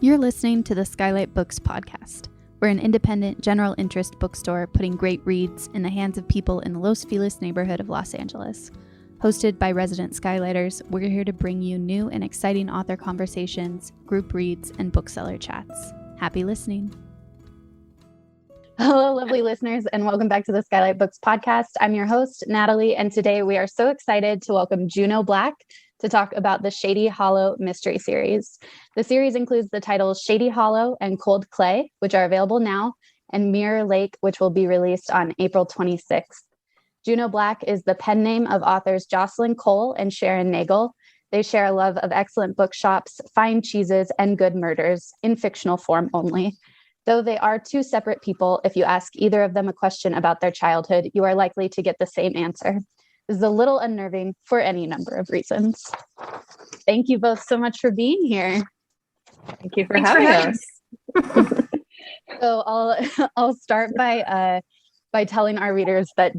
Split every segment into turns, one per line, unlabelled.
You're listening to the SKYLIT Books podcast. We're an independent, general interest bookstore putting great reads in the hands of people in the Los Feliz neighborhood of Los Angeles. Hosted by resident SKYLITers, we're here to bring you new and exciting author conversations, group reads, and bookseller chats. Happy listening. Hello, lovely listeners, and welcome back to the SKYLIT Books podcast. I'm your host, Natalie, and today we are so excited to welcome Juneau Black to talk about the Shady Hollow mystery series. The series includes the titles Shady Hollow and Cold Clay, which are available now, and Mirror Lake, which will be released on April 26th. Juneau Black is the pen name of authors Jocelyn and Sharon Nagel. They share a love of excellent bookshops, fine cheeses, and good murders, in fictional form only. Though they are two separate people, if you ask either of them a question about their childhood, you are likely to get the same answer. This is a little unnerving for any number of reasons. Thank you both so much for being here.
Thank you for having us.
So I'll start by telling our readers that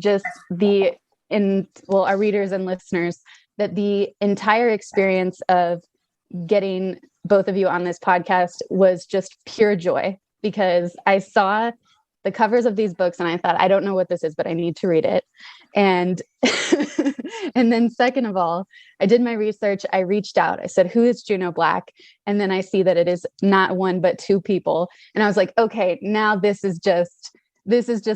our readers and listeners, that the entire experience of getting both of you on this podcast was just pure joy, because I saw the covers of these books and I thought, I don't know what this is, but I need to read it. And and then second of all, I did my research. I reached out. I said, who is Juneau Black? And then I see that it is not one, but two people. And I was like, okay, now this is just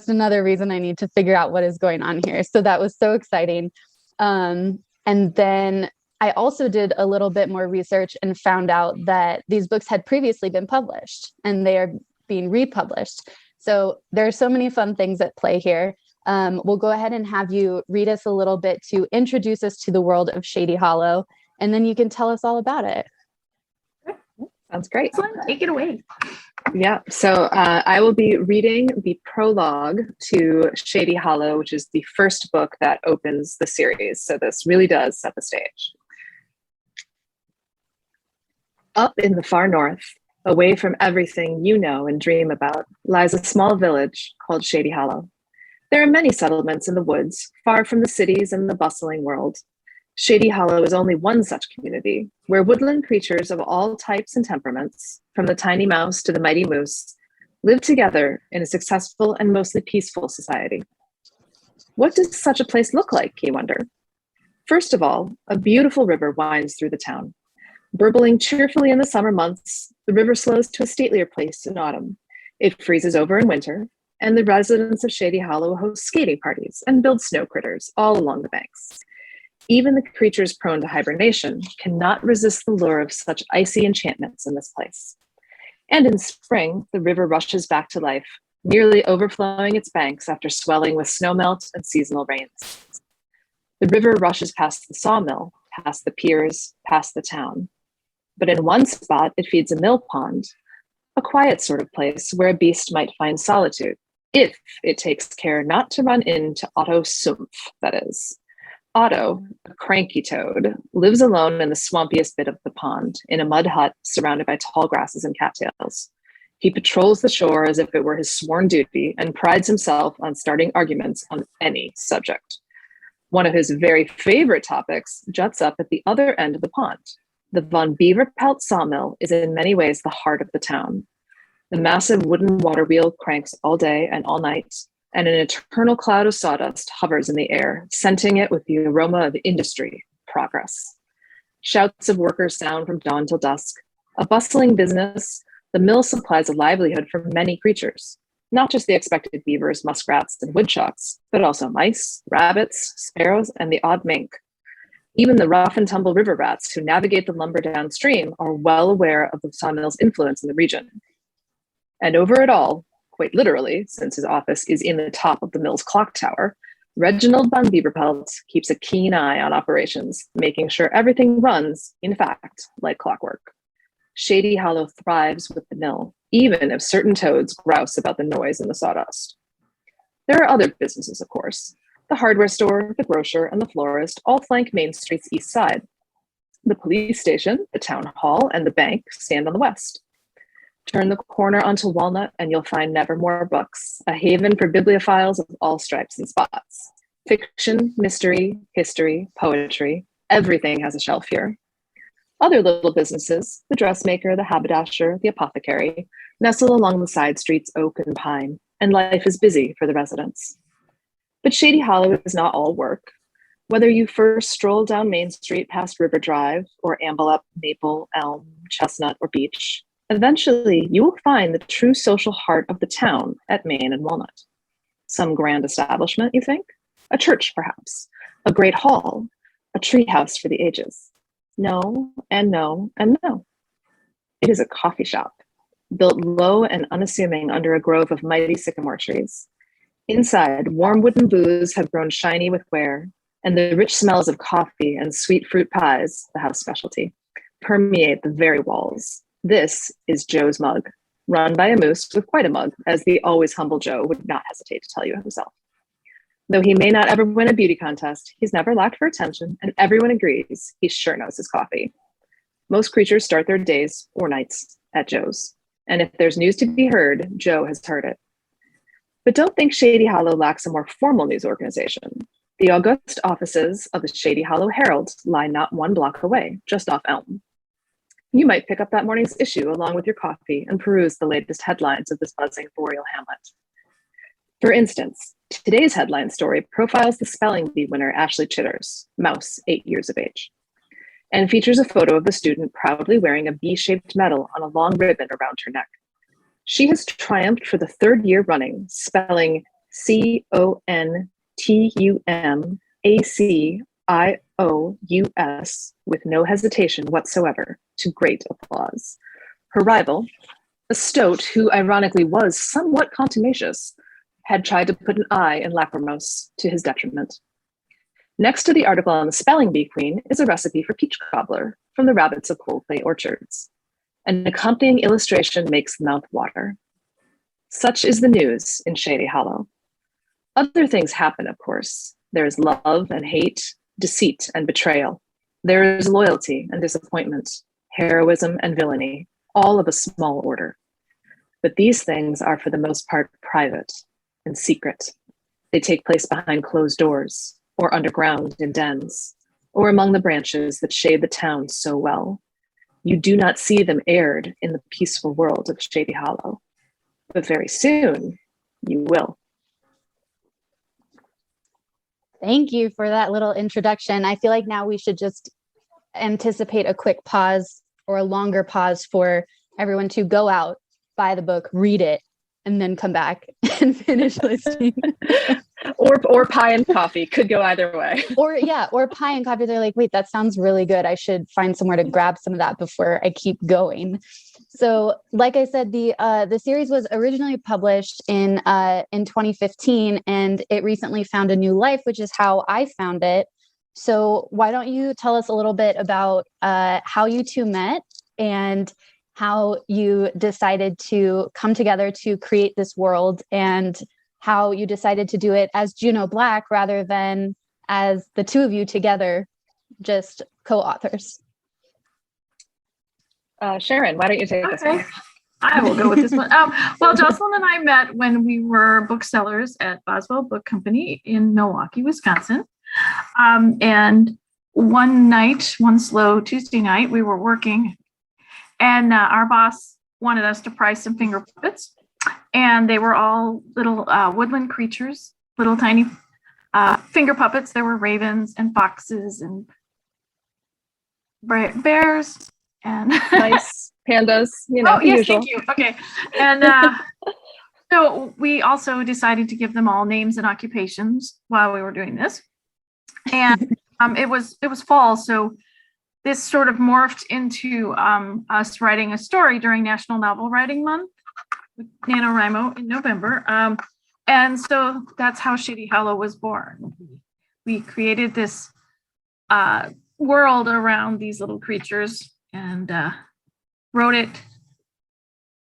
another reason I need to figure out what is going on here. So that was so exciting. And then I also did a little bit more research and found out that these books had previously been published and they are being republished. So there are so many fun things at play here. We'll go ahead and have you read us a little bit to introduce us to the world of Shady Hollow, and then you can tell us all about it.
Sounds great.
Take it away.
Yeah, so I will be reading the prologue to Shady Hollow, which is the first book that opens the series. So this really does set the stage. Up in the far north, away from everything you know and dream about, lies a small village called Shady Hollow. There are many settlements in the woods, far from the cities and the bustling world. Shady Hollow is only one such community, where woodland creatures of all types and temperaments, from the tiny mouse to the mighty moose, live together in a successful and mostly peaceful society. What does such a place look like, you wonder? First of all, a beautiful river winds through the town. Burbling cheerfully in the summer months, the river slows to a statelier pace in autumn. It freezes over in winter, and the residents of Shady Hollow host skating parties and build snow critters all along the banks. Even the creatures prone to hibernation cannot resist the lure of such icy enchantments in this place. And in spring, the river rushes back to life, nearly overflowing its banks after swelling with snowmelt and seasonal rains. The river rushes past the sawmill, past the piers, past the town. But in one spot, it feeds a mill pond, a quiet sort of place where a beast might find solitude, if it takes care not to run into Otto Sumpf, that is. Otto, a cranky toad, lives alone in the swampiest bit of the pond, in a mud hut surrounded by tall grasses and cattails. He patrols the shore as if it were his sworn duty and prides himself on starting arguments on any subject. One of his very favorite topics juts up at the other end of the pond. The Von Beaverpelt sawmill is in many ways the heart of the town. The massive wooden water wheel cranks all day and all night, and an eternal cloud of sawdust hovers in the air, scenting it with the aroma of industry, progress. Shouts of workers sound from dawn till dusk. A bustling business, the mill supplies a livelihood for many creatures, not just the expected beavers, muskrats, and woodchucks, but also mice, rabbits, sparrows, and the odd mink. Even the rough and tumble river rats who navigate the lumber downstream are well aware of the sawmill's influence in the region. And over it all, quite literally, since his office is in the top of the mill's clock tower, Reginald Von Beaverpelt keeps a keen eye on operations, making sure everything runs, in fact, like clockwork. Shady Hollow thrives with the mill, even if certain toads grouse about the noise and the sawdust. There are other businesses, of course. The hardware store, the grocer, and the florist all flank Main Street's east side. The police station, the town hall, and the bank stand on the west. Turn the corner onto Walnut and you'll find Nevermore Books, a haven for bibliophiles of all stripes and spots. Fiction, mystery, history, poetry, everything has a shelf here. Other little businesses, the dressmaker, the haberdasher, the apothecary, nestle along the side streets oak and pine, and life is busy for the residents. But Shady Hollow is not all work. Whether you first stroll down Main Street past River Drive or amble up Maple, Elm, Chestnut, or Beach, eventually you will find the true social heart of the town at Main and Walnut. Some grand establishment, you think? A church, perhaps. A great hall. A treehouse for the ages. No, and no, and no. It is a coffee shop, built low and unassuming under a grove of mighty sycamore trees. Inside, warm wooden booths have grown shiny with wear, and the rich smells of coffee and sweet fruit pies, the house specialty, permeate the very walls. This is Joe's mug, run by a moose with quite a mug, as the always humble Joe would not hesitate to tell you himself. Though he may not ever win a beauty contest, he's never lacked for attention, and everyone agrees he sure knows his coffee. Most creatures start their days or nights at Joe's, and if there's news to be heard, Joe has heard it. But don't think Shady Hollow lacks a more formal news organization. The august offices of the Shady Hollow Herald lie not 1 block away, just off Elm. You might pick up that morning's issue along with your coffee and peruse the latest headlines of this buzzing boreal hamlet. For instance, today's headline story profiles the spelling bee winner Ashley Chitters, Mouse, 8 years of age, and features a photo of the student proudly wearing a bee-shaped medal on a long ribbon around her neck. She has triumphed for the 3rd year running, spelling CONTUMACIOUS with no hesitation whatsoever, to great applause. Her rival, a stoat who ironically was somewhat contumacious, had tried to put an I in lachrymose to his detriment. Next to the article on the spelling bee queen is a recipe for peach cobbler from the rabbits of Coldplay Orchards. An accompanying illustration makes the mouth water. Such is the news in Shady Hollow. Other things happen, of course. There is love and hate, deceit and betrayal. There is loyalty and disappointment, heroism and villainy, all of a small order. But these things are for the most part private and secret. They take place behind closed doors, or underground in dens, or among the branches that shade the town so well. You do not see them aired in the peaceful world of Shady Hollow, but very soon you will.
Thank you for that little introduction. I feel like now we should just anticipate a quick pause or a longer pause for everyone to go out, buy the book, read it, and then come back and finish listening.
or pie and coffee, could go either way.
Or pie and coffee. They're like, wait, that sounds really good. I should find somewhere to grab some of that before I keep going. So like I said, the series was originally published in 2015, and it recently found a new life, which is how I found it. So why don't you tell us a little bit about how you two met and how you decided to come together to create this world, and how you decided to do it as Juneau Black rather than as the two of you together, just co-authors.
Sharon, why don't you take this one?
I will go with this one. Well, Jocelyn and I met when we were booksellers at Boswell Book Company in Milwaukee, Wisconsin. And one slow Tuesday night, we were working, and our boss wanted us to price some finger puppets. And they were all little woodland creatures, little tiny finger puppets. There were ravens and foxes and bears and
nice pandas.
Oh, yes, thank you. Okay. And so we also decided to give them all names and occupations while we were doing this. And it was fall, so this sort of morphed into us writing a story during National Novel Writing Month with NaNoWriMo in November. And so that's how Shady Hollow was born. We created this world around these little creatures and wrote it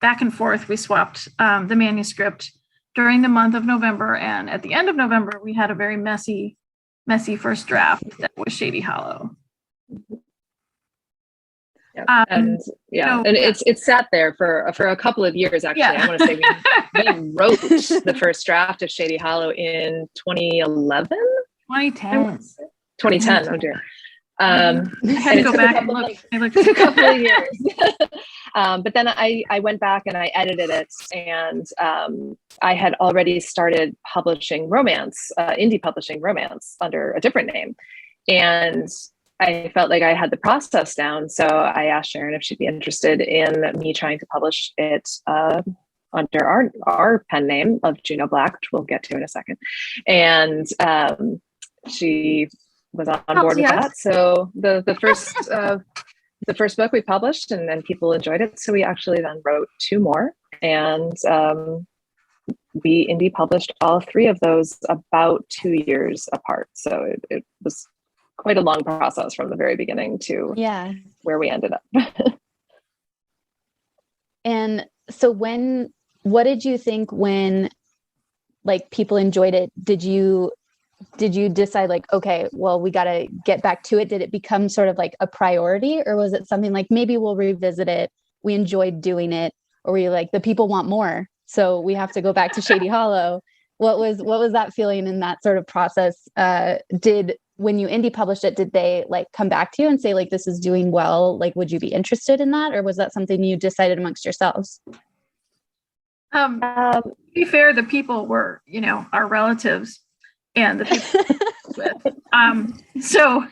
back and forth. We swapped the manuscript during the month of November. And at the end of November, we had a very messy first draft that was Shady Hollow.
And it's sat there for a couple of years, actually. I want to say we wrote the first draft of Shady Hollow in 2011?
2010.
2010, oh dear.
I had to go back and look.
It took a couple of years. But then I went back and I edited it, and I had already started publishing romance, indie publishing romance under a different name. And I felt like I had the process down. So I asked Sharon if she'd be interested in me trying to publish it under our pen name of Juneau Black, which we'll get to in a second. And she was on board with that. So the first book we published, and then people enjoyed it. So we actually then wrote 2 more, and we indie published all 3 of those about 2 years apart. So it was quite a long process from the very beginning to where we ended up.
And so what did you think when like people enjoyed it? Did you decide like, okay, well, we got to get back to it? Did it become sort of like a priority, or was it something like maybe we'll revisit it? We enjoyed doing it, or were you like, the people want more, so we have to go back to Shady Hollow? What was that feeling in that sort of process? When you indie published it, did they like come back to you and say like, this is doing well? Like, would you be interested in that? Or was that something you decided amongst yourselves?
To be fair, the people were, our relatives and the people with. So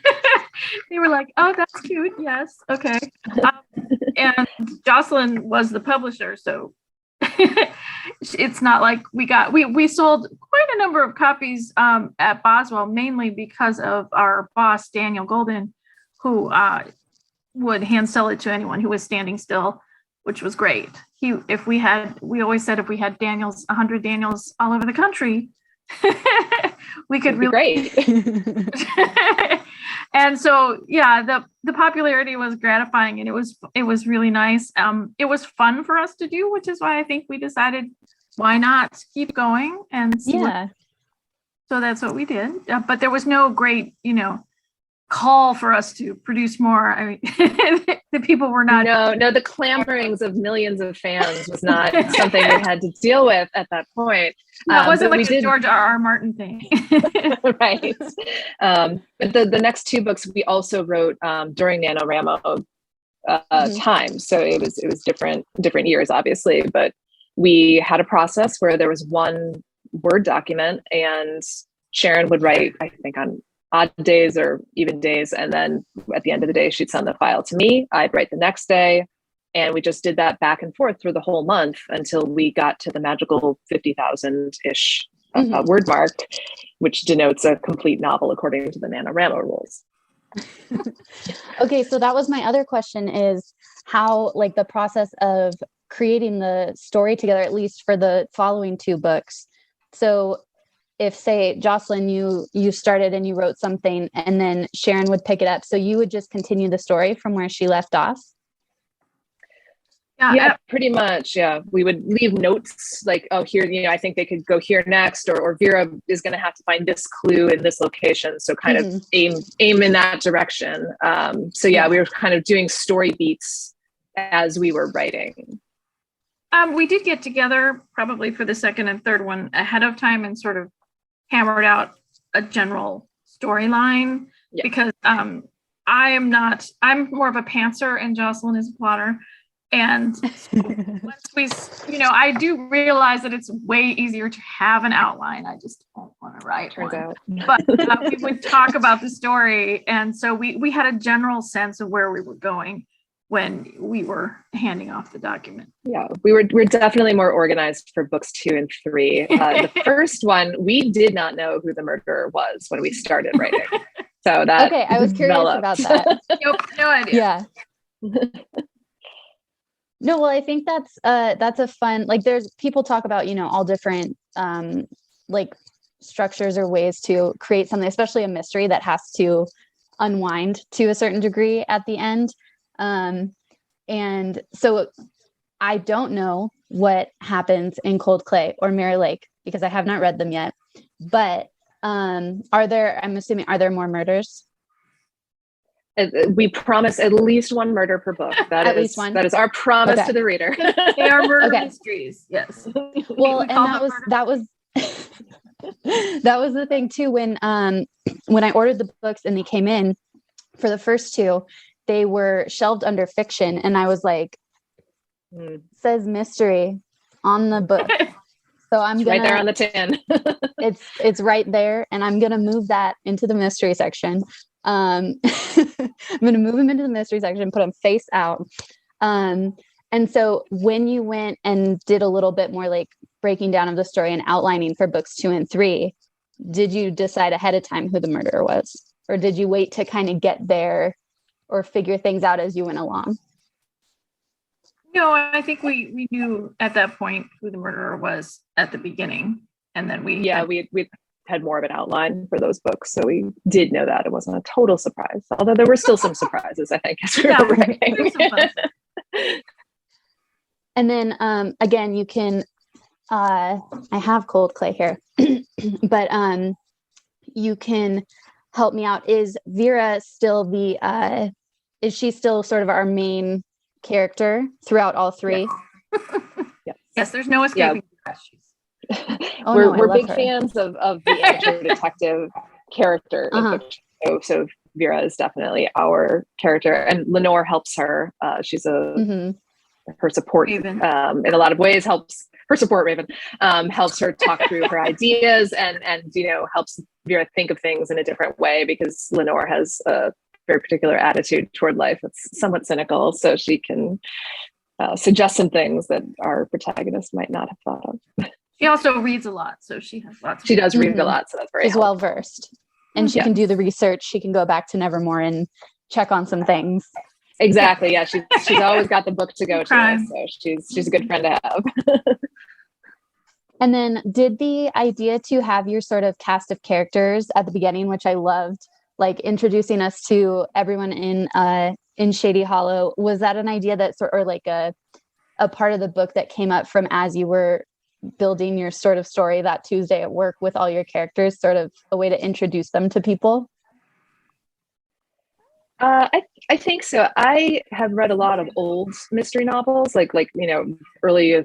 they were like, oh, that's cute. Yes. Okay. And Jocelyn was the publisher. So it's not like we sold quite a number of copies at Boswell, mainly because of our boss, Daniel Golden, who would hand sell it to anyone who was standing still, which was great. We always said if we had 100 Daniels all over the country, we could really
great.
And so, the popularity was gratifying, and it was really nice. It was fun for us to do, which is why I think we decided, why not keep going and see. So that's what we did. But there was no great, call for us to produce more. I mean, the people were not.
No, the clamorings of millions of fans was not something we had to deal with at that point.
No, it wasn't like a George R.R. Martin thing.
Right. But the next 2 books we also wrote during NaNoWriMo time. So it was different years, obviously, but we had a process where there was one Word document, and Sharon would write, I think, on odd days or even days. And then at the end of the day, she'd send the file to me. I'd write the next day. And we just did that back and forth through the whole month until we got to the magical 50,000-ish word mark, which denotes a complete novel according to the NaNoWriMo rules.
Okay, so that was my other question, is how, like, the process of creating the story together, at least for the following 2 books. So if, say, Jocelyn, you started and you wrote something, and then Sharon would pick it up, so you would just continue the story from where she left off?
Yeah, pretty much. Yeah, we would leave notes like, oh, here, I think they could go here next, or Vera is going to have to find this clue in this location. So kind of aim in that direction. We were kind of doing story beats as we were writing.
We did get together probably for the second and third one ahead of time and sort of hammered out a general storyline, because I'm more of a pantser and Jocelyn is a plotter. And once I do realize that it's way easier to have an outline. I just don't want to write one. But we would talk about the story. And so we had a general sense of where we were going when we were handing off the document.
Yeah, we're definitely more organized for books 2 and 3. The first one, we did not know who the murderer was when we started writing. So that
I was curious about that.
Nope, no idea.
Yeah. No, well, I think that's a fun, like, there's people talk about, all different like structures or ways to create something, especially a mystery that has to unwind to a certain degree at the end. And so I don't know what happens in Cold Clay or Mirror Lake because I have not read them yet, but I'm assuming, are there more murders?
We promise at least 1 murder per book. That is our promise to the reader.
They are murder mysteries. Yes.
Well, and that was that was the thing too. When I ordered the books and they came in, for the first two, they were shelved under fiction. And I was like, says mystery on the book. So I'm
right there on the tin.
it's right there. And I'm going to move that into the mystery section. I'm going to move them into the mystery section, put them face out. And so when you went and did a little bit more like breaking down of the story and outlining for books 2 and 3, did you decide ahead of time who the murderer was? Or did you wait to kind of get there or figure things out as you went along?
No, I think we knew at that point who the murderer was at the beginning. And then we
had more of an outline for those books. So we did know that. It wasn't a total surprise. Although there were still some surprises, I think, as we were writing.
And then again, you can, I have cold clay here, but you can help me out. Is Vera still is she still sort of our main character throughout all 3?
Yes, there's no escaping.
We're big fans of the amateur detective character. So Vera is definitely our character, and Lenore helps her. She's her support in a lot of ways. Helps her support Raven, helps her talk through her ideas, and helps Vera think of things in a different way, because Lenore has a very particular attitude toward life. It's somewhat cynical, so she can suggest some things that our protagonist might not have thought of.
She also reads a lot, so she has lots.
She does read a lot, so that's very.
She's well versed, and she can do the research. She can go back to Nevermore and check on some things.
Exactly. Yeah, she's always got the book to go to, so she's a good friend to have.
And then, did the idea to have your sort of cast of characters at the beginning, which I loved, like introducing us to everyone in Shady Hollow, was that an idea that or like a part of the book that came up from as you were building your sort of story that Tuesday at work with all your characters, sort of a way to introduce them to people?
I think so. I have read a lot of old mystery novels, like early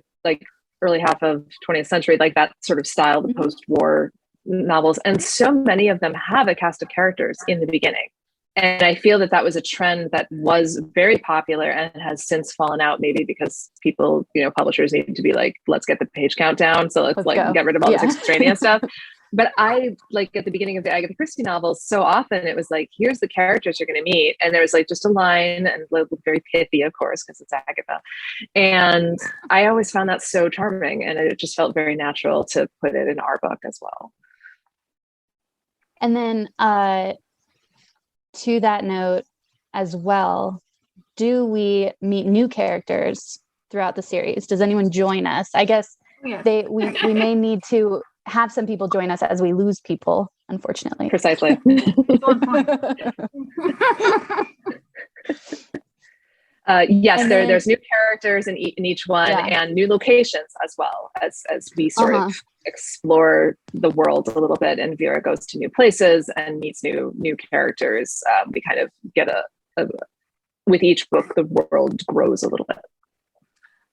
half of 20th century, like that sort of style, the post-war novels, and so many of them have a cast of characters in the beginning. And I feel that was a trend that was very popular and has since fallen out, maybe because people, publishers need to be like, let's get the page count down. So let's get rid of all this extraneous stuff. But I like at the beginning of the Agatha Christie novels, so often it was like, here's the characters you're going to meet. And there was like just a line, and very pithy, of course, because it's Agatha. And I always found that so charming. And it just felt very natural to put it in our book as well.
And then to that note as well, do we meet new characters throughout the series? Does anyone join us? I guess we may need to have some people join us as we lose people, unfortunately.
Precisely. Yes, there's new characters in each one, and new locations as well, as we sort of explore the world a little bit, and Vera goes to new places and meets new characters. We kind of get with each book, the world grows a little bit.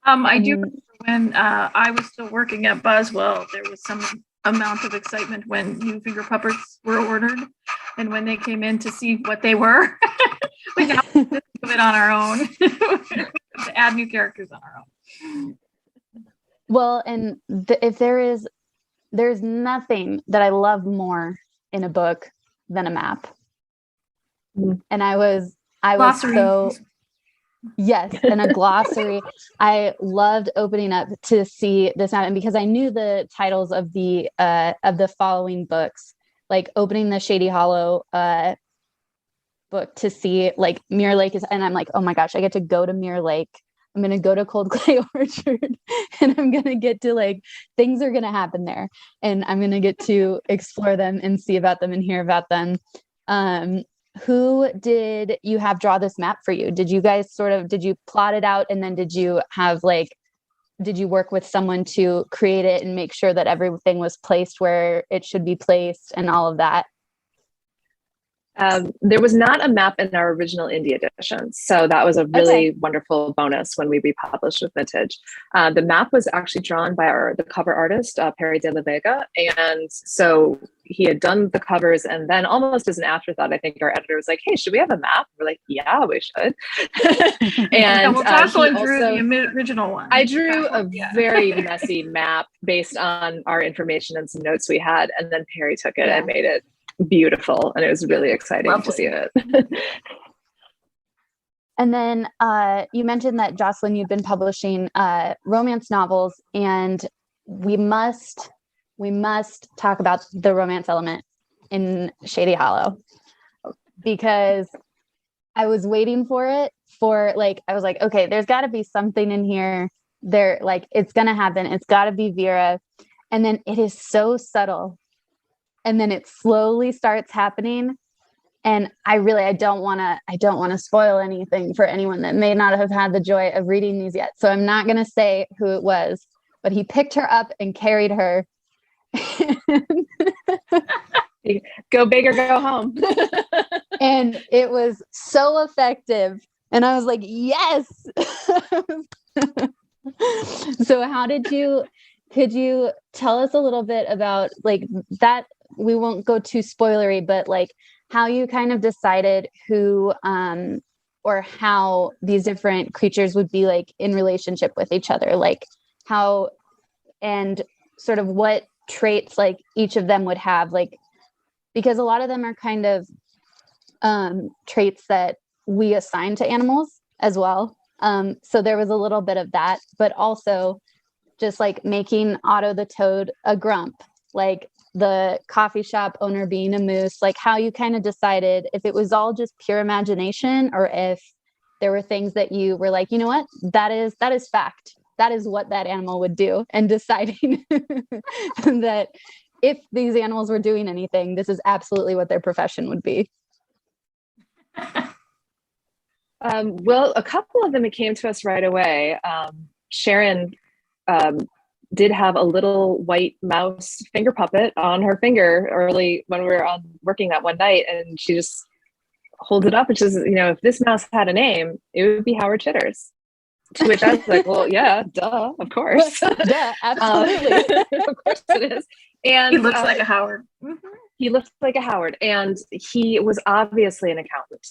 I do remember when I was still working at Boswell, there was some amount of excitement when new finger puppets were ordered, and when they came in to see what they were. We now do it on our own. To add new characters on our own.
Well, and if there's nothing that I love more in a book than a map. And I was so yes, and a glossary. I loved opening up to see this map, and because I knew the titles of the following books, like opening the Shady Hollow book to see like Mirror Lake and I'm like, oh my gosh, I get to go to Mirror Lake. I'm going to go to Cold Clay Orchard, and I'm going to get to like, things are going to happen there, and I'm going to get to explore them and see about them and hear about them. Who did you have draw this map for you? Did you guys did you plot it out, and then did you work with someone to create it and make sure that everything was placed where it should be placed and all of that?
There was not a map in our original indie edition, so that was a really wonderful bonus when we republished with Vintage. The map was actually drawn by the cover artist, Perry de la Vega, and so he had done the covers, and then almost as an afterthought, I think our editor was like, "Hey, should we have a map?" We're like, "Yeah, we should." And
Jocelyn drew the original one.
I drew a very messy map based on our information and some notes we had, and then Perry took it and made it beautiful, and it was really exciting to see it.
And then you mentioned that, Jocelyn, you've been publishing romance novels, and we must talk about the romance element in Shady Hollow, because I was waiting for it I was like, okay, there's got to be something in here. It's going to happen. It's got to be Vera. And then it is so subtle. And then it slowly starts happening. And I don't want to spoil anything for anyone that may not have had the joy of reading these yet. So I'm not going to say who it was, but he picked her up and carried her.
Go big or go home.
And it was so effective. And I was like, yes. So could you tell us a little bit about that? We won't go too spoilery, but how you kind of decided who or how these different creatures would be in relationship with each other, how and sort of what traits each of them would have, because a lot of them are kind of traits that we assign to animals as well. So there was a little bit of that, but also just making Otto the toad a grump, the coffee shop owner being a moose, how you kind of decided if it was all just pure imagination or if there were things that you were like, you know what, that is fact. That is what that animal would do. And deciding that if these animals were doing anything, this is absolutely what their profession would be.
Well, a couple of them, it came to us right away. Sharon did have a little white mouse finger puppet on her finger early when we were working that one night, and she just holds it up and says, if this mouse had a name, it would be Howard Chitters. To which I was like, well, yeah, duh, of course.
Duh, absolutely.
Of course it is. And
he looks like a Howard. Mm-hmm.
He looks like a Howard, and he was obviously an accountant.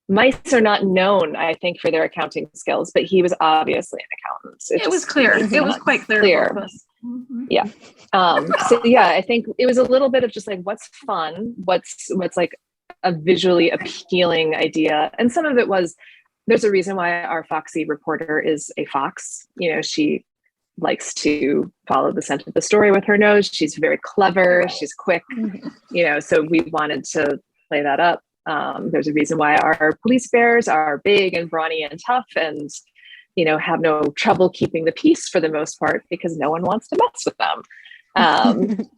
Mice are not known, I think, for their accounting skills, but he was obviously an accountant.
It was clear. It was quite clear.
Mm-hmm. Yeah. So yeah, I think it was a little bit of just what's fun, what's a visually appealing idea. And some of it was, there's a reason why our foxy reporter is a fox. She likes to follow the scent of the story with her nose. She's very clever. She's quick, so we wanted to play that up. There's a reason why our police bears are big and brawny and tough and, have no trouble keeping the peace for the most part because no one wants to mess with them.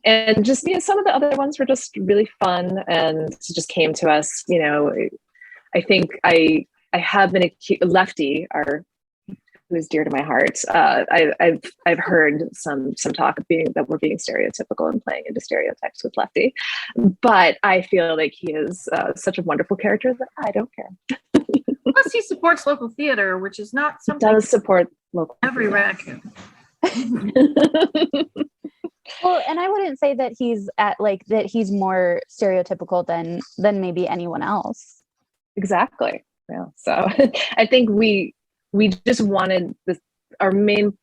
And just, some of the other ones were just really fun and just came to us. I think I have been Lefty, who is dear to my heart. I've heard some talk of that we're being stereotypical and playing into stereotypes with Lefty, but I feel like he is such a wonderful character that I don't care.
Plus, he supports local theater, which is not something.
Does support local.
Every raccoon.
Well, and I wouldn't say that he's that he's more stereotypical than maybe anyone else.
Exactly. Yeah. So I think we just wanted our main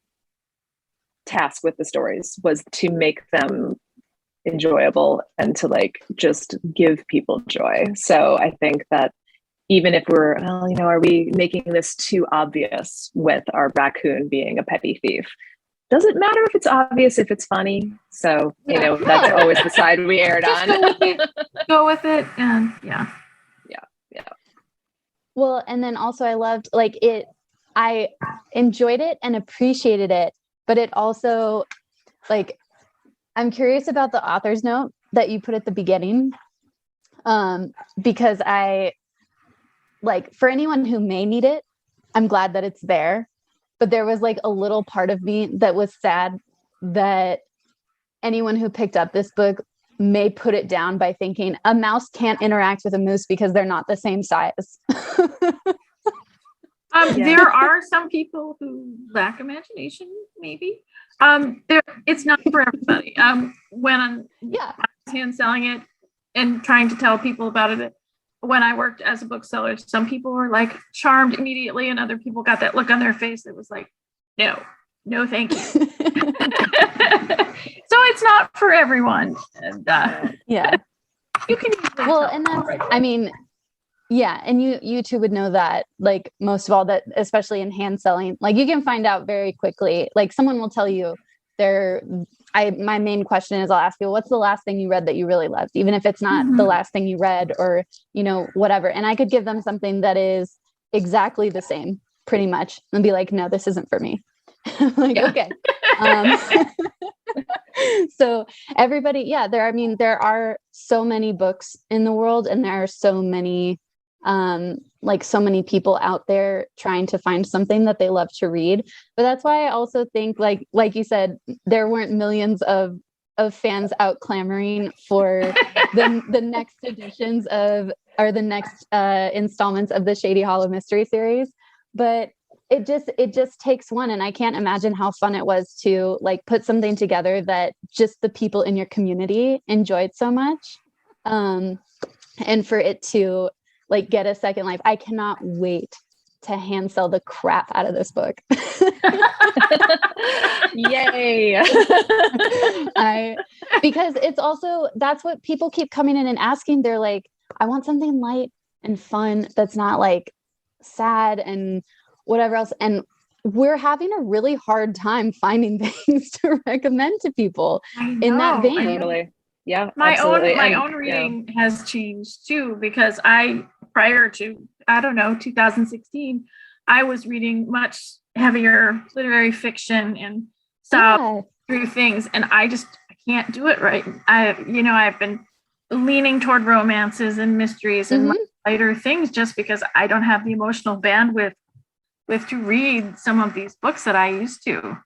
task with the stories was to make them enjoyable and to just give people joy. So I think that even if we're, are we making this too obvious with our raccoon being a petty thief? Doesn't matter if it's obvious, if it's funny. So, that's always the side we erred on.
Go with it. And yeah.
Well, and then also I loved I enjoyed it and appreciated it, but it also I'm curious about the author's note that you put at the beginning. Because for anyone who may need it, I'm glad that it's there, but there was a little part of me that was sad that anyone who picked up this book may put it down by thinking a mouse can't interact with a moose because they're not the same size.
There are some people who lack imagination, maybe. It's not for everybody. When I was hand selling it and trying to tell people about it, when I worked as a bookseller, some people were like charmed immediately, and other people got that look on their face that was like, no, thank you. So it's not for everyone. And you can easily tell.
And that's, I mean, and you two would know that, like, most of all, that especially in hand selling, like, you can find out very quickly. Like, someone will tell you my main question is, I'll ask you, what's the last thing you read that you really loved, even if it's not the last thing you read, or, whatever. And I could give them something that is exactly the same, pretty much, and be like, no, this isn't for me. Like, okay. So everybody, there are so many books in the world, and there are so many, so many people out there trying to find something that they love to read. But that's why I also think, like you said, there weren't millions of fans out clamoring for the next editions or the next installments of the Shady Hollow mystery series. But it just takes one, and I can't imagine how fun it was to, like, put something together that just the people in your community enjoyed so much, and for it to, like, get a second life. I cannot wait to hand sell the crap out of this book.
Yay.
Because it's also, that's what people keep coming in and asking. They're like, I want something light and fun that's not, like, sad and whatever else. And we're having a really hard time finding things to recommend to people in that vein.
Totally. Yeah.
My own reading has changed too, because prior to 2016, I was reading much heavier literary fiction and saw through things, and I can't do it right. I've been leaning toward romances and mysteries and lighter things, just because I don't have the emotional bandwidth to read some of these books that I used to.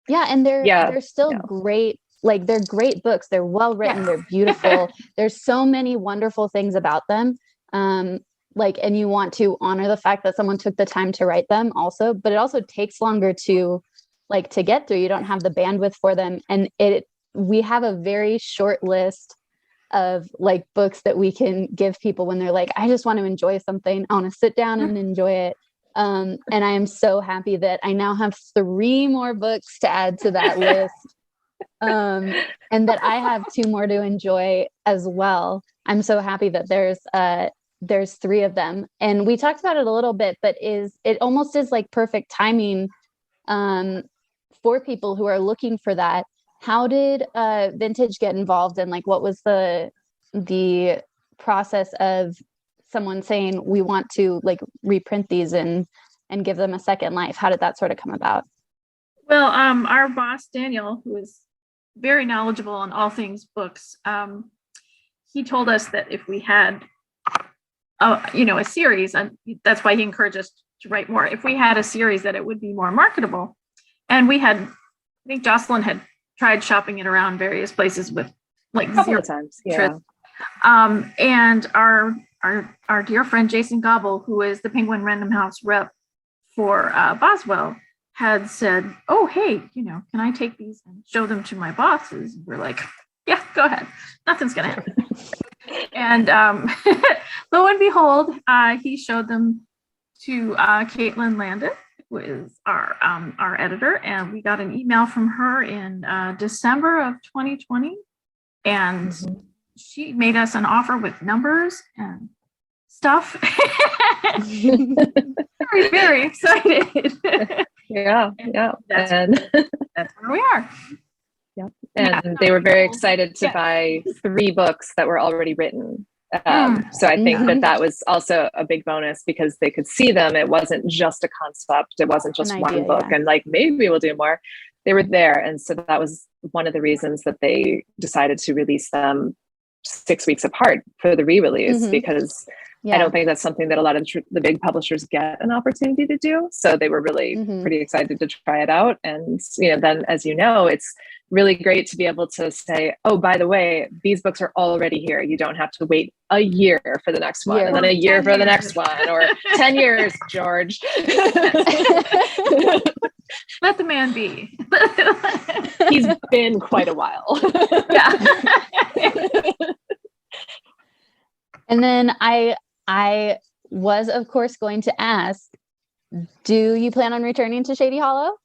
Yeah, and they're still great. Like, they're great books. They're well written. They're beautiful. There's so many wonderful things about them. And you want to honor the fact that someone took the time to write them also, but it also takes longer to get through. You don't have the bandwidth for them. And we have a very short list of, like, books that we can give people when they're like, I just want to enjoy something. I want to sit down and enjoy it. And I am so happy that I now have 3 more books to add to that list. And that I have 2 more to enjoy as well. I'm so happy that there's 3 of them. And we talked about it a little bit, but it almost is like perfect timing for people who are looking for that. How did Vintage get involved, and, like, what was the process of someone saying, we want to, like, reprint these and give them a second life? How did that sort of come about? Well, our boss, Daniel, who is very knowledgeable on all things books, he told us that if we had a series, and that's why he encouraged us to write more, if we had a series, that it would be more marketable. And I think Jocelyn had tried shopping it around various places with, like,
a couple of times. Yeah.
And our dear friend Jason Gobble, who is the Penguin Random House rep for Boswell, had said, oh, hey, can I take these and show them to my bosses? We're like, yeah, go ahead. Nothing's going to happen. And lo and behold, he showed them to Caitlin Landon, who is our editor. And we got an email from her in December of 2020. And she made us an offer with numbers and stuff. Very, very excited.
Yeah.
That's where we are.
Yeah. And they were very excited to buy 3 books that were already written. So I think that was also a big bonus, because they could see them. It wasn't just a concept. It wasn't just one book and, like, maybe we'll do more. They were there. And so that was one of the reasons that they decided to release them 6 weeks apart for the re-release, because I don't think that's something that a lot of the big publishers get an opportunity to do. So they were really pretty excited to try it out. And, then, as you know, it's really great to be able to say, oh, by the way, these books are already here. You don't have to wait a year for the next one, and then a year for the next one, or 10 years, George.
Let the man be.
He's been quite a while.
Yeah.
And then I was, of course, going to ask, do you plan on returning to Shady Hollow?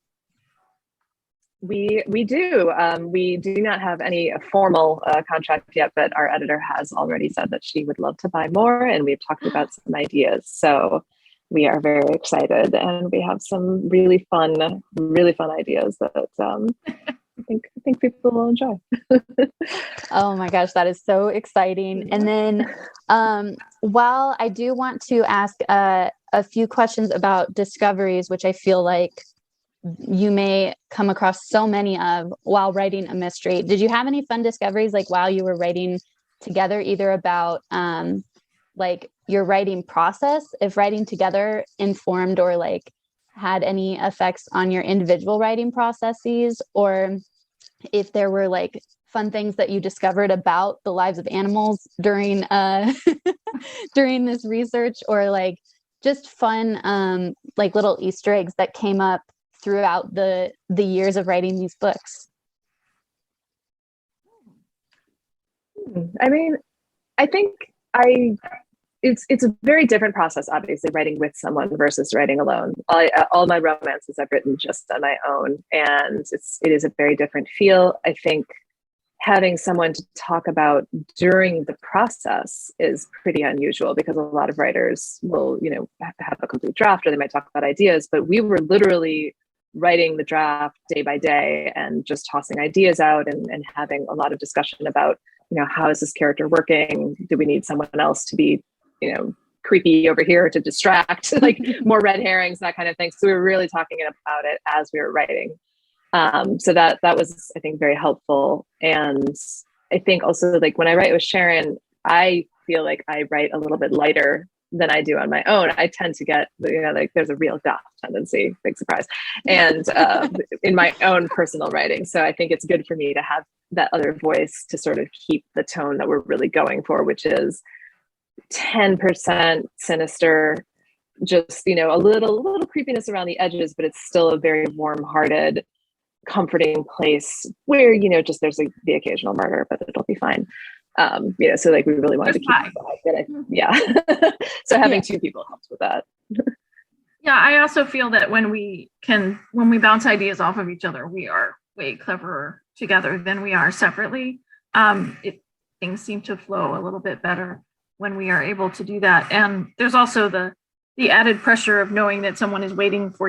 We do. We do not have any formal contract yet, but our editor has already said that she would love to buy more, and we've talked about some ideas. So we are very excited, and we have some really fun ideas that I think people will enjoy.
Oh my gosh, that is so exciting. And then while I do want to ask a few questions about discoveries, which I feel like you may come across so many of while writing a mystery, did you have any fun discoveries like while you were writing together, either about like your writing process, if writing together informed or like had any effects on your individual writing processes, or if there were like fun things that you discovered about the lives of animals during during this research, or like just fun like little Easter eggs that came up throughout the years of writing these books?
I mean, I think it's a very different process, obviously, writing with someone versus writing alone. All my romances I've written just on my own, and it is a very different feel. I think having someone to talk about during the process is pretty unusual, because a lot of writers will, have a complete draft, or they might talk about ideas, but we were literally writing the draft day by day and just tossing ideas out and having a lot of discussion about, how is this character working? Do we need someone else to be, creepy over here to distract, like more red herrings, that kind of thing. So we were really talking about it as we were writing. So that was, I think, very helpful. And I think also, like, when I write with Sharon, I feel like I write a little bit lighter than I do on my own. I tend to get, like, there's a real goth tendency, big surprise, and in my own personal writing. So I think it's good for me to have that other voice to sort of keep the tone that we're really going for, which is 10% sinister, just, a little creepiness around the edges, but it's still a very warm-hearted, comforting place where, just there's the occasional murder, but it'll be fine. So like we really wanted to keep that. Yeah. So having two people helps with that.
Yeah, I also feel that when we bounce ideas off of each other, we are way cleverer together than we are separately. Things seem to flow a little bit better when we are able to do that. And there's also the added pressure of knowing that someone is waiting for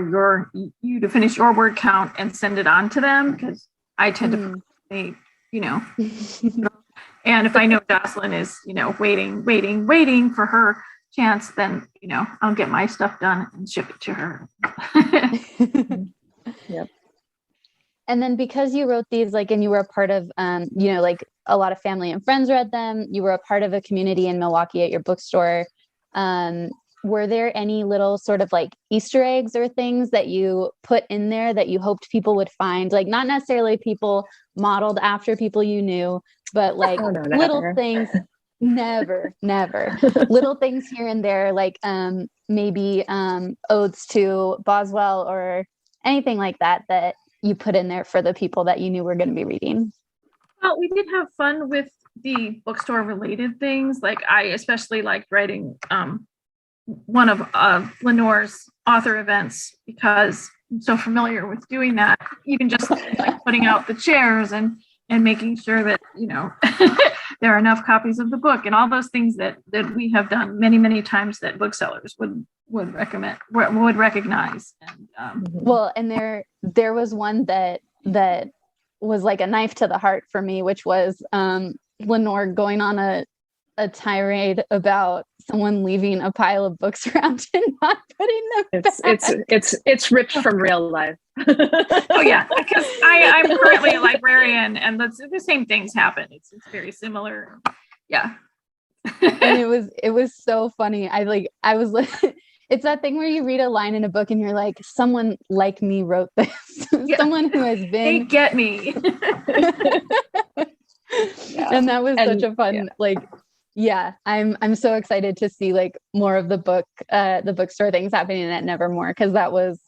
you to finish your word count and send it on to them, because I tend to, and if I know Jocelyn is, waiting for her chance, then, I'll get my stuff done and ship it to her.
Yep.
And then because you wrote these, like, and you were a part of, like a lot of family and friends read them, you were a part of a community in Milwaukee at your bookstore. Were there any little sort of like Easter eggs or things that you put in there that you hoped people would find? Like, not necessarily people modeled after people you knew, but like little things. Never. Little things here and there, like maybe odes to Boswell or anything like that you put in there for the people that you knew were going to be reading.
Well, we did have fun with the bookstore related things. Like, I especially liked writing one of Lenore's author events, because I'm so familiar with doing that, even just like putting out the chairs and making sure that, there are enough copies of the book, and all those things that we have done many, many times that booksellers would recognize. And
well, and there was one that was like a knife to the heart for me, which was Lenore going on a tirade about someone leaving a pile of books around and not putting them back.
It's ripped from real life.
Oh yeah, because I'm currently a librarian, and the same things happen. It's very similar. Yeah.
And it was so funny. I was It's that thing where you read a line in a book and you're like, someone like me wrote this. Someone who has been.
They get me.
And that was such a fun, I'm so excited to see like more of the bookstore things happening at Nevermore, because that was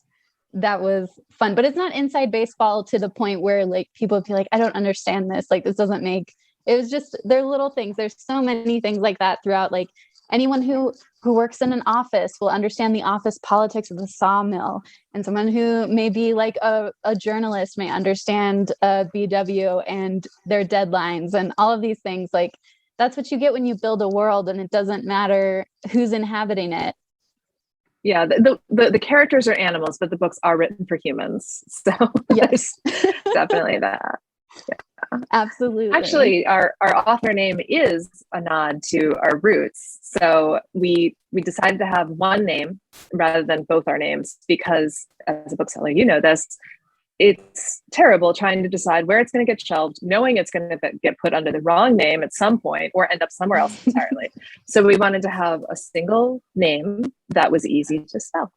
fun. But it's not inside baseball to the point where like people feel like, I don't understand this. Like, this doesn't make, it was just, they're little things. There's so many things like that throughout. Like, anyone who works in an office will understand the office politics of the sawmill, and someone who may be like a journalist may understand BW and their deadlines and all of these things. Like, that's what you get when you build a world, and it doesn't matter who's inhabiting it.
Yeah, the characters are animals, but the books are written for humans. So yes, definitely that. Yeah.
Absolutely.
Actually, our author name is a nod to our roots. So we decided to have one name rather than both our names, because as a bookseller, you know this, it's terrible trying to decide where it's going to get shelved, knowing it's going to get put under the wrong name at some point or end up somewhere else entirely. So we wanted to have a single name that was easy to spell.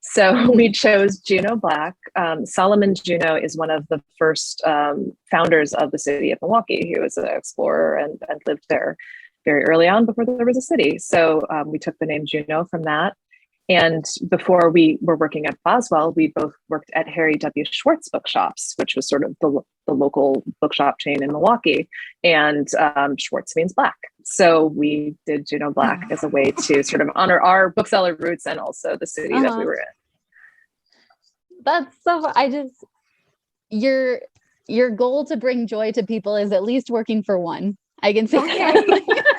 So we chose Juneau Black. Solomon Juneau is one of the first founders of the city of Milwaukee. He was an explorer and lived there very early on before there was a city. So we took the name Juneau from that. And before we were working at Boswell, we both worked at Harry W. Schwartz bookshops, which was sort of the local bookshop chain in Milwaukee. And Schwartz means black. So we did Juneau Black as a way to sort of honor our bookseller roots and also the city that we were in.
That's so, your goal to bring joy to people is at least working for one. I can say that.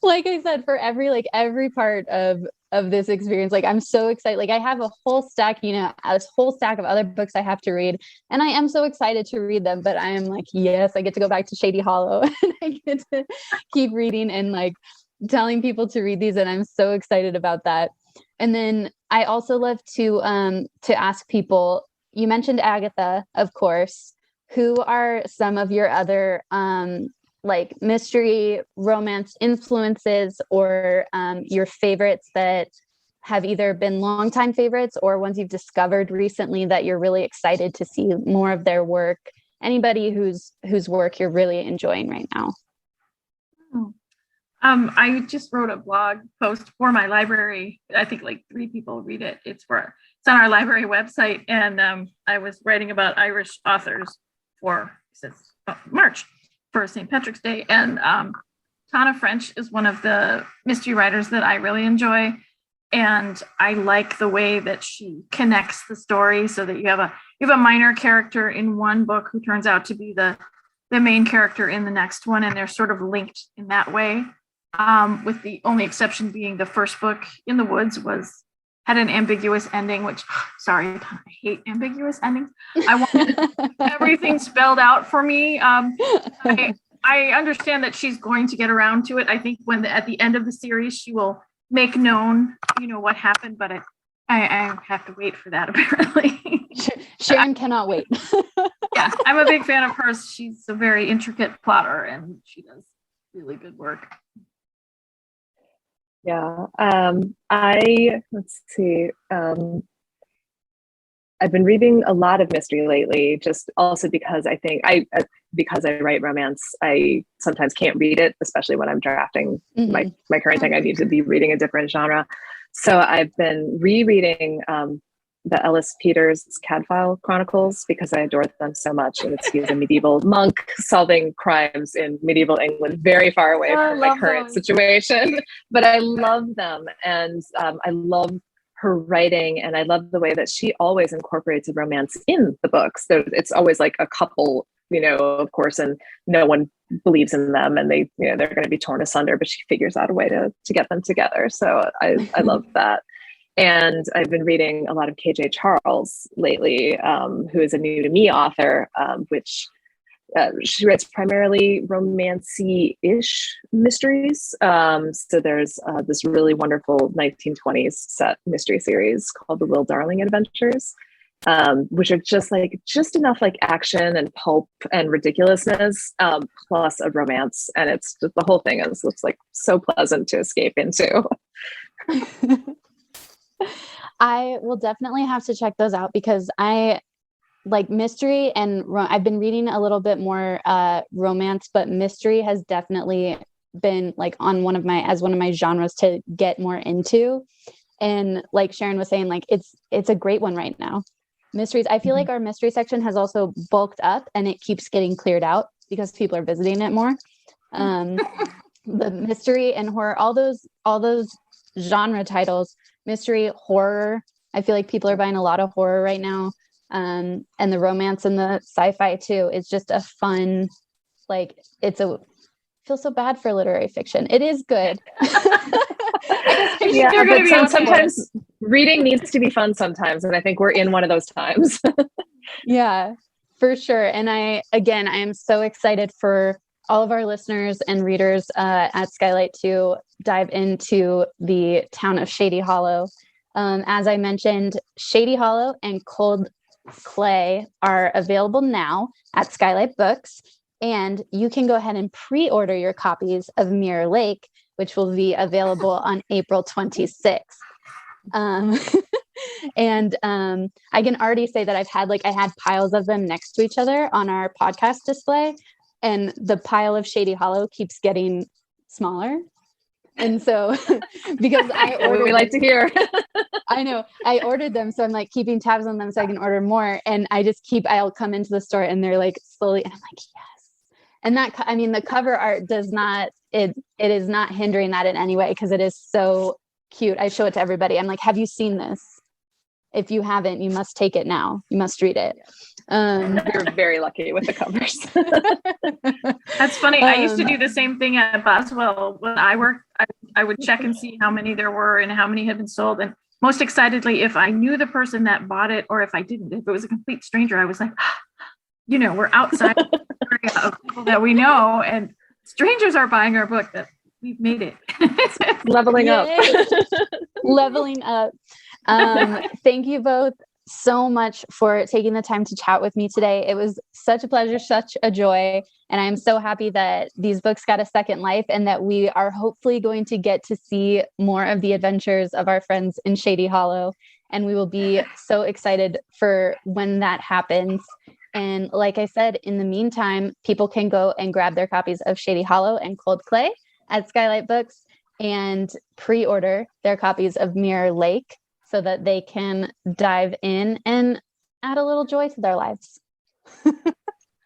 Like I said, for every part of this experience, like, I'm so excited. Like, I have a whole stack of other books I have to read, and I am so excited to read them. But I am like, yes, I get to go back to Shady Hollow and I get to keep reading and like telling people to read these, and I'm so excited about that. And then I also love to ask people. You mentioned Agatha, of course. Who are some of your other like mystery romance influences, or your favorites that have either been longtime favorites or ones you've discovered recently that you're really excited to see more of their work? Anybody whose work you're really enjoying right now?
I just wrote a blog post for my library. I think like 3 people read it. It's on our library website, and I was writing about Irish authors since March for St. Patrick's Day. And Tana French is one of the mystery writers that I really enjoy. And I like the way that she connects the story so that you have a minor character in one book who turns out to be the main character in the next one. And they're sort of linked in that way. With the only exception being the first book, In the Woods, had an ambiguous ending, which, sorry, I hate ambiguous endings. I want everything spelled out for me. I understand that she's going to get around to it. I think at the end of the series, she will make known, what happened, but I have to wait for that, apparently.
Sharon cannot wait.
Yeah, I'm a big fan of hers. She's a very intricate plotter, and she does really good work.
Yeah. Let's see. I've been reading a lot of mystery lately, just also because I think because I write romance, I sometimes can't read it, especially when I'm drafting my current thing. I need to be reading a different genre. So I've been rereading the Ellis Peters Cadfael Chronicles because I adore them so much. And he's a medieval monk solving crimes in medieval England, very far away from my current situation. But I love them, and I love her writing, and I love the way that she always incorporates a romance in the books. So it's always like a couple, of course, and no one believes in them, and they're going to be torn asunder, but she figures out a way to get them together. So I love that. And I've been reading a lot of KJ Charles lately, who is a new to me author, which she writes primarily romancy-ish mysteries. So there's this really wonderful 1920s set mystery series called The Will Darling Adventures. which are just enough like action and pulp and ridiculousness, plus a romance. And it's just, the whole thing is looks like so pleasant to escape into.
I will definitely have to check those out because I like mystery and I've been reading a little bit more romance, but mystery has definitely been like on one of my genres to get more into. And like Sharon was saying, like it's a great one right now. Mysteries. I feel like our mystery section has also bulked up and it keeps getting cleared out because people are visiting it more. The mystery and horror, all those genre titles, mystery, horror. I feel like people are buying a lot of horror right now. And the romance and the sci-fi too. It's just a fun, like feel so bad for literary fiction. It is good.
Yeah, but sometimes reading needs to be fun sometimes. And I think we're in one of those times.
Yeah, for sure. And I am so excited for all of our listeners and readers at SKYLIT to dive into the town of Shady Hollow. As I mentioned, Shady Hollow and Cold Clay are available now at SKYLIT Books. And you can go ahead and pre-order your copies of Mirror Lake, which will be available on April 26th. And I can already say that I had piles of them next to each other on our podcast display, and the pile of Shady Hollow keeps getting smaller. And so, because
we like to hear.
I know I ordered them, so I'm like keeping tabs on them so I can order more. And I'll come into the store and they're like slowly, and I'm like, yes. And the cover art does not, it is not hindering that in any way because it is so cute. I show it to everybody. I'm like, have you seen this? If you haven't, you must take it now. You must read it.
You're very lucky with the covers.
That's funny. I used to do the same thing at Boswell when I worked. I would check and see how many there were and how many had been sold. And most excitedly, if I knew the person that bought it or if I didn't, if it was a complete stranger, I was like, we're outside of people that we know and strangers are buying our book. That we've made it.
Leveling up.
Leveling up. Thank you both so much for taking the time to chat with me today. It was such a pleasure, such a joy. And I'm so happy that these books got a second life and that we are hopefully going to get to see more of the adventures of our friends in Shady Hollow. And we will be so excited for when that happens. And like I said, in the meantime, people can go and grab their copies of Shady Hollow and Cold Clay at SKYLIT Books and pre-order their copies of Mirror Lake so that they can dive in and add a little joy to their lives.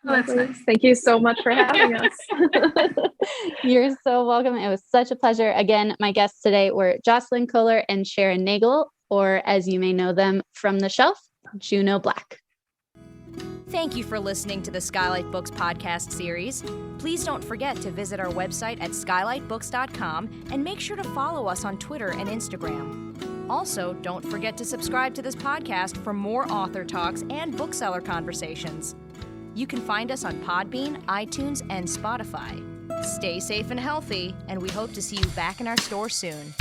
That's nice.
Thank you so much for having us.
You're so welcome. It was such a pleasure. Again, my guests today were Jocelyn Kohler and Sharon Nagel, or as you may know them from the shelf, Juneau Black.
Thank you for listening to the SKYLIT Books podcast series. Please don't forget to visit our website at skylitbooks.com and make sure to follow us on Twitter and Instagram. Also, don't forget to subscribe to this podcast for more author talks and bookseller conversations. You can find us on Podbean, iTunes, and Spotify. Stay safe and healthy, and we hope to see you back in our store soon.